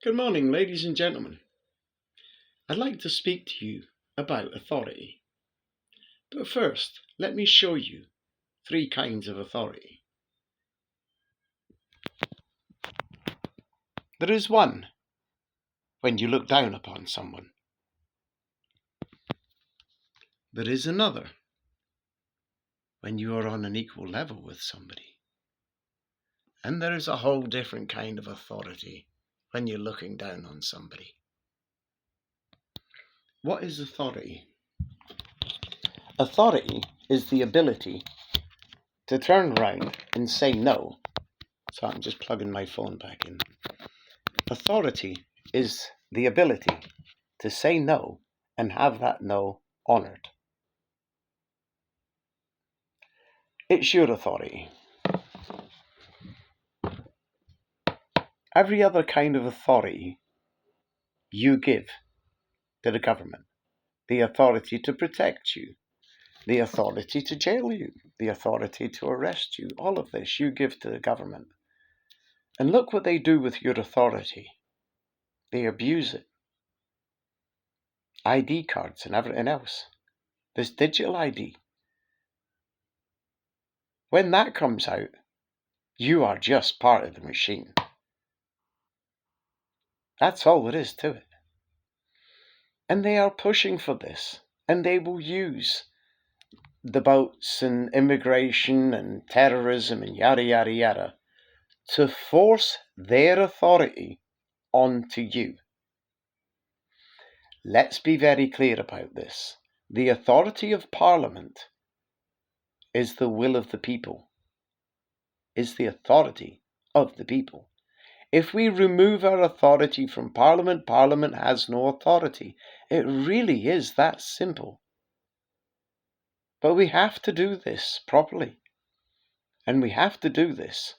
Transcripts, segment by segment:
Good morning, ladies and gentlemen. I'd like to speak to you about authority. But first, let me show you three kinds of authority. There is one when you look down upon someone. There is another when you are on an equal level with somebody. And there is a whole different kind of authority when you're looking down on somebody. What is authority? Authority is the ability to turn around and say no. So I'm just plugging my phone back in. Authority is the ability to say no and have that no honoured. It's your authority. Every other kind of authority you give to the government. The authority to protect you, the authority to jail you, the authority to arrest you. All of this you give to the government. And look what they do with your authority. They abuse it. ID cards and everything else. This digital ID. When that comes out, you are just part of the machine. That's all there is to it. And they are pushing for this. And they will use the boats and immigration and terrorism and yada, yada, yada to force their authority onto you. Let's be very clear about this. The authority of Parliament is the will of the people, is the authority of the people. If we remove our authority from Parliament, Parliament has no authority. It really is that simple. But we have to do this properly. And we have to do this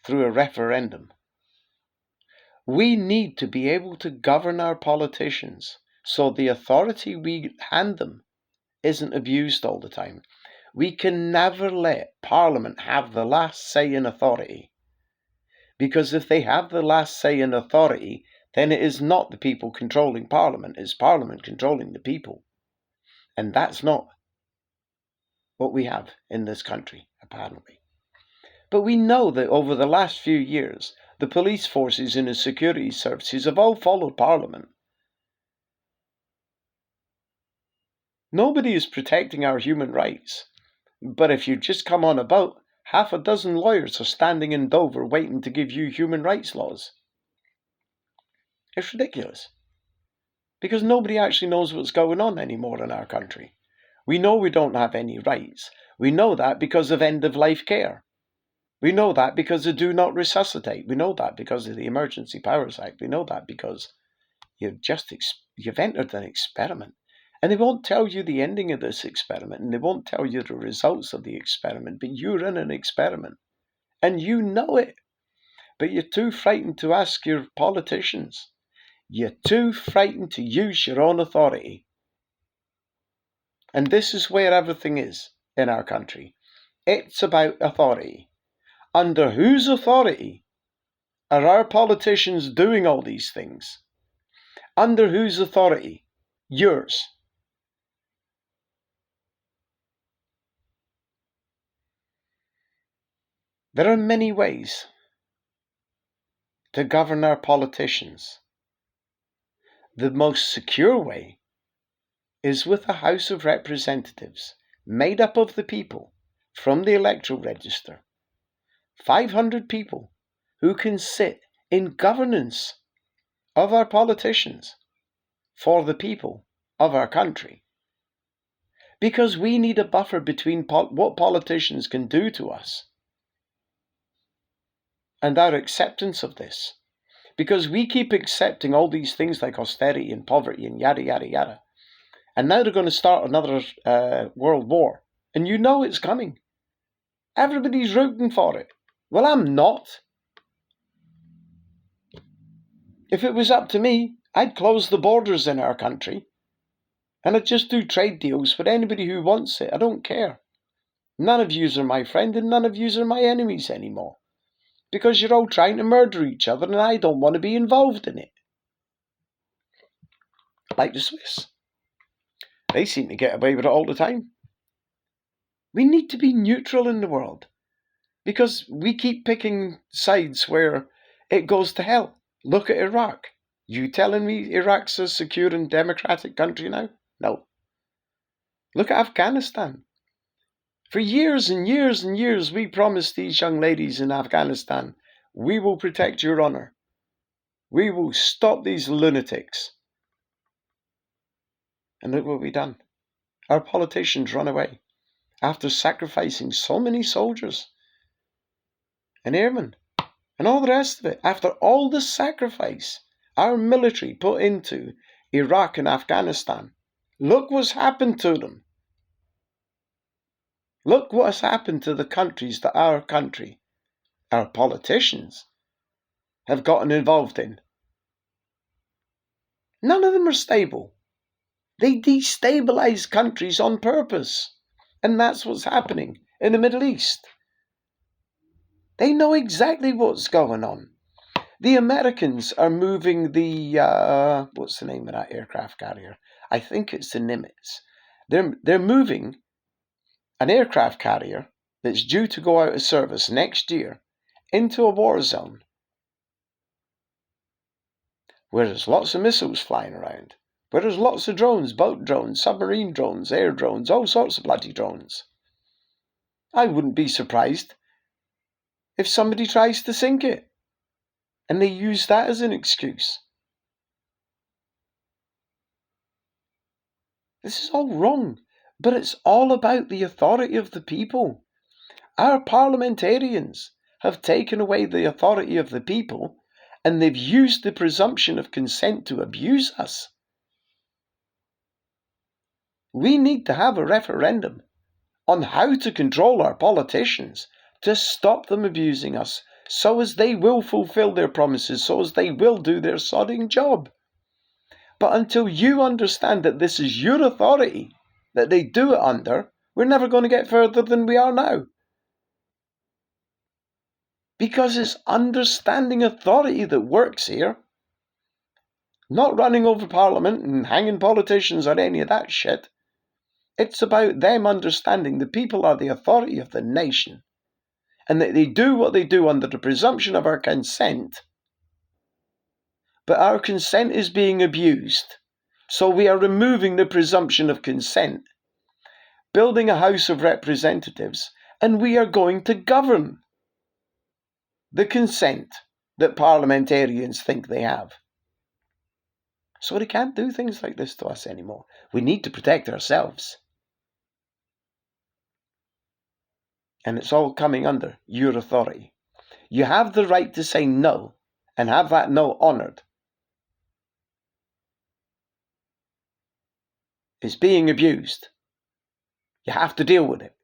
through a referendum. We need to be able to govern our politicians so the authority we hand them isn't abused all the time. We can never let Parliament have the last say in authority. Because if they have the last say in authority, then it is not the people controlling Parliament, it's Parliament controlling the people. And that's not what we have in this country, apparently. But we know that over the last few years, the police forces and the security services have all followed Parliament. Nobody is protecting our human rights. But if you just come on about, half a dozen lawyers are standing in Dover waiting to give you human rights laws. It's ridiculous. Because nobody actually knows what's going on anymore in our country. We know we don't have any rights. We know that because of end-of-life care. We know that because of Do Not Resuscitate. We know that because of the Emergency Powers Act. We know that because you've entered an experiment. And they won't tell you the ending of this experiment, and they won't tell you the results of the experiment, but you're in an experiment. And you know it. But you're too frightened to ask your politicians. You're too frightened to use your own authority. And this is where everything is in our country. It's about authority. Under whose authority are our politicians doing all these things? Under whose authority? Yours. There are many ways to govern our politicians. The most secure way is with a House of Representatives made up of the people from the electoral register. 500 people who can sit in governance of our politicians for the people of our country. Because we need a buffer between what politicians can do to us and our acceptance of this. Because we keep accepting all these things like austerity and poverty and yada, yada, yada. And now they're going to start another world war. And you know it's coming. Everybody's rooting for it. Well, I'm not. If it was up to me, I'd close the borders in our country. And I'd just do trade deals with anybody who wants it. I don't care. None of yous are my friend and none of yous are my enemies anymore. because you're all trying to murder each other and I don't want to be involved in it. Like the Swiss. They seem to get away with it all the time. We need to be neutral in the world because we keep picking sides where it goes to hell. Look at Iraq. You telling me Iraq's a secure and democratic country now? No. Look at Afghanistan. For years and years and years, we promised these young ladies in Afghanistan, we will protect your honour. We will stop these lunatics. And look what we've done. Our politicians run away after sacrificing so many soldiers and airmen and all the rest of it. After all the sacrifice our military put into Iraq and Afghanistan, look what's happened to them. Look what has happened to the countries that our country, our politicians, have gotten involved in. None of them are stable. They destabilize countries on purpose. And that's what's happening in the Middle East. They know exactly what's going on. The Americans are moving the, what's the name of that aircraft carrier? I think it's the Nimitz. They're moving an aircraft carrier that's due to go out of service next year into a war zone where there's lots of missiles flying around, where there's lots of drones, boat drones, submarine drones, air drones, all sorts of bloody drones. I wouldn't be surprised if somebody tries to sink it and they use that as an excuse. This is all wrong, but it's all about the authority of the people. Our parliamentarians have taken away the authority of the people and they've used the presumption of consent to abuse us. We need to have a referendum on how to control our politicians to stop them abusing us, so as they will fulfill their promises, so as they will do their sodding job. But until you understand that this is your authority that they do it under, we're never going to get further than we are now. Because it's understanding authority that works here. Not running over Parliament and hanging politicians or any of that shit. It's about them understanding the people are the authority of the nation and that they do what they do under the presumption of our consent. But our consent is being abused. So we are removing the presumption of consent, building a House of Representatives, and we are going to govern the consent that parliamentarians think they have. So they can't do things like this to us anymore. We need to protect ourselves. And it's all coming under your authority. You have the right to say no and have that no honoured. It's being abused. You have to deal with it.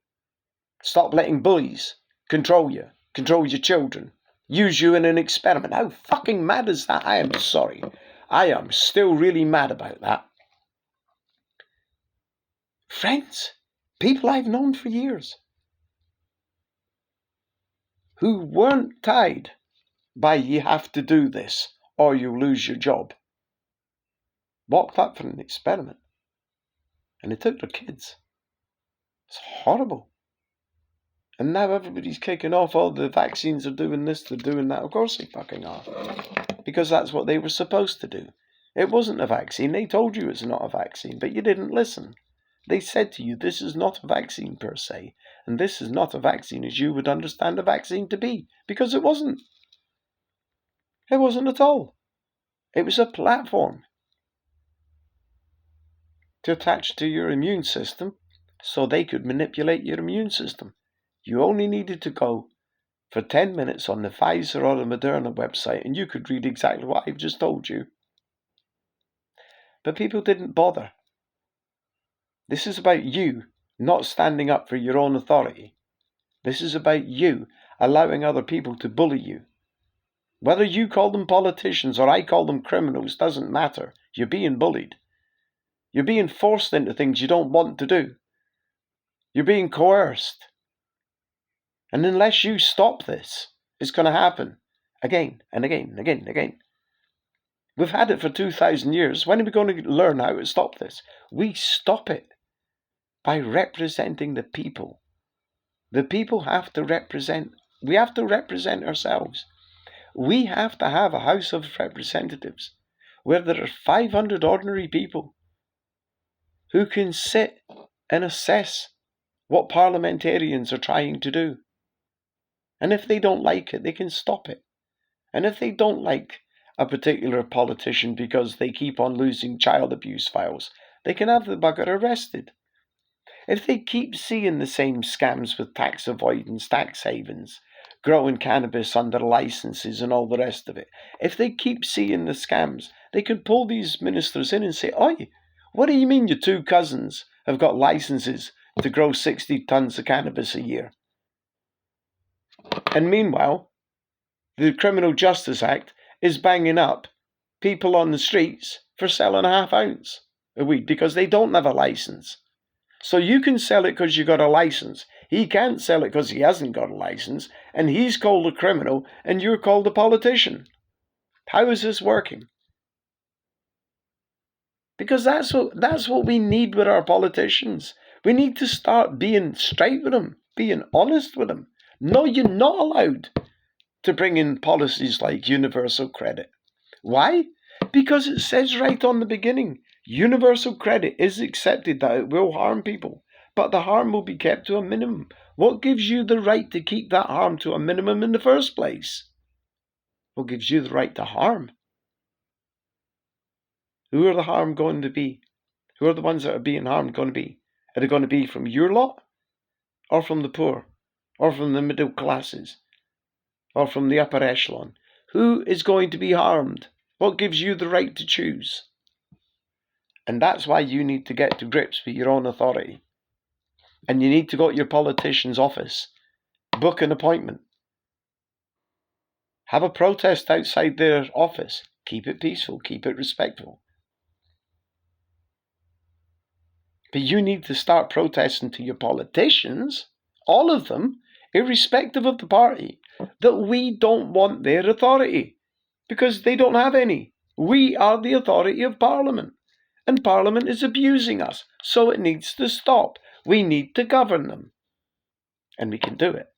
Stop letting bullies control you, control your children, use you in an experiment. How fucking mad is that? I am sorry. I am still really mad about that. Friends, people I've known for years, who weren't tied by you have to do this or you lose your job, walked up for an experiment and they took their kids. It's horrible. And now everybody's kicking off, oh, the vaccines are doing this, they're doing that. Of course they fucking are. Because that's what they were supposed to do. It wasn't a vaccine. They told you it's not a vaccine, but you didn't listen. They said to you, this is not a vaccine per se, and this is not a vaccine as you would understand a vaccine to be, because it wasn't. It wasn't at all. It was a platform to attach to your immune system so they could manipulate your immune system. You only needed to go for 10 minutes on the Pfizer or the Moderna website and you could read exactly what I've just told you. But people didn't bother. This is about you not standing up for your own authority. This is about you allowing other people to bully you. Whether you call them politicians or I call them criminals doesn't matter. You're being bullied. You're being forced into things you don't want to do. You're being coerced. And unless you stop this, It's going to happen again and again and again and again. We've had it for 2,000 years. When are we going to learn how to stop this? We stop it by representing the people. The people have to represent, we have to represent ourselves. We have to have a House of Representatives where there are 500 ordinary people who can sit and assess what parliamentarians are trying to do. And if they don't like it, they can stop it. And if they don't like a particular politician because they keep on losing child abuse files, they can have the bugger arrested. If they keep seeing the same scams with tax avoidance, tax havens, growing cannabis under licenses and all the rest of it, if they keep seeing the scams, they can pull these ministers in and say, "Oi, what do you mean your two cousins have got licenses to grow 60 tons of cannabis a year?" And meanwhile, the Criminal Justice Act is banging up people on the streets for selling a half ounce of weed because they don't have a license. So you can sell it because you got a license. He can't sell it because he hasn't got a license, and he's called a criminal and you're called a politician. How is this working? Because that's what we need with our politicians. We need to start being straight with them, being honest with them. No, you're not allowed to bring in policies like universal credit. Why? Because it says right on the beginning, universal credit is accepted that it will harm people, but the harm will be kept to a minimum. What gives you the right to keep that harm to a minimum in the first place? What gives you the right to harm? Who are the harm going to be? Who are the ones that are being harmed going to be? Are they going to be from your lot? Or from the poor? Or from the middle classes? Or from the upper echelon? Who is going to be harmed? What gives you the right to choose? And that's why you need to get to grips with your own authority. And you need to go to your politician's office, book an appointment, have a protest outside their office, keep it peaceful, keep it respectful. But you need to start protesting to your politicians, all of them, irrespective of the party, that we don't want their authority, because they don't have any. We are the authority of Parliament, and Parliament is abusing us, so it needs to stop. We need to govern them, and we can do it.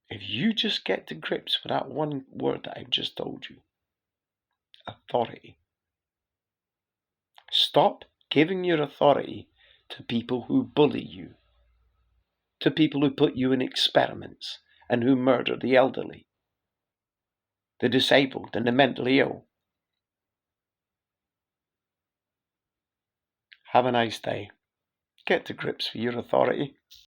If you just get to grips with that one word that I've just told you, authority. Stop giving your authority to people who bully you, to people who put you in experiments and who murder the elderly, the disabled and the mentally ill. Have a nice day. Get to grips with your authority.